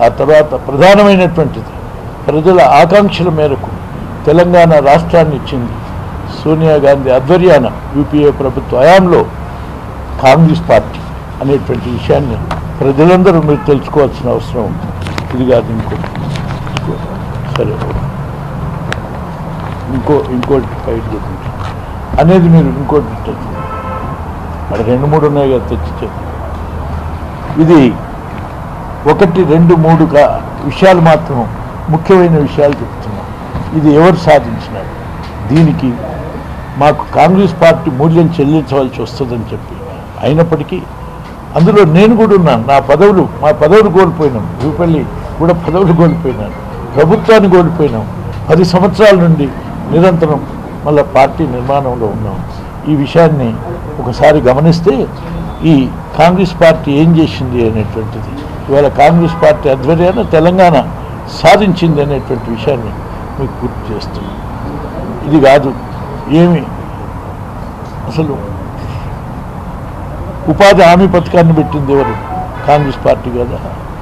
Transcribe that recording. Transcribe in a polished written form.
ఆ తర్వాత ప్రధానమైనటువంటిది ప్రజల ఆకాంక్షల మేరకు తెలంగాణ రాష్ట్రాన్ని ఇచ్చింది సోనియా గాంధీ ఆధ్వర్యాన యూపీఏ ప్రభుత్వ హయాంలో కాంగ్రెస్ పార్టీ అనేటువంటి విషయాన్ని ప్రజలందరూ మీరు తెలుసుకోవాల్సిన అవసరం ఉంది. ఇది కాదు ఇంకోటి ఫైట్ అనేది మీరు ఇంకోటి మరి 2-3 ఉన్నాయి కదా తెచ్చి ఇది 1, 2, 3 విషయాలు మాత్రం ముఖ్యమైన విషయాలు చెప్తున్నాం. ఇది ఎవరు సాధించినారు, దీనికి మాకు కాంగ్రెస్ పార్టీ మూల్యం చెల్లించవలసి వస్తుందని చెప్పి అయినప్పటికీ అందులో నేను కూడా ఉన్నాను. మా పదవులు కోల్పోయినాం. రూపల్లి కూడా పదవులు కోల్పోయినాను, ప్రభుత్వాన్ని కోల్పోయినాం. 10 సంవత్సరాల నుండి నిరంతరం మళ్ళీ పార్టీ నిర్మాణంలో ఉన్నాం. ఈ విషయాన్ని ఒకసారి గమనిస్తే ఈ కాంగ్రెస్ పార్టీ ఏం చేసింది అనేటువంటిది ఇవాళ కాంగ్రెస్ పార్టీ ఆధ్వర్యాన తెలంగాణ సాధించింది అనేటువంటి విషయాన్ని మీకు గుర్తు చేస్తున్నాం. ఇది కాదు ఏమి అసలు ఉపాధి హామీ పథకాన్ని పెట్టింది ఎవరు? కాంగ్రెస్ పార్టీ కదా.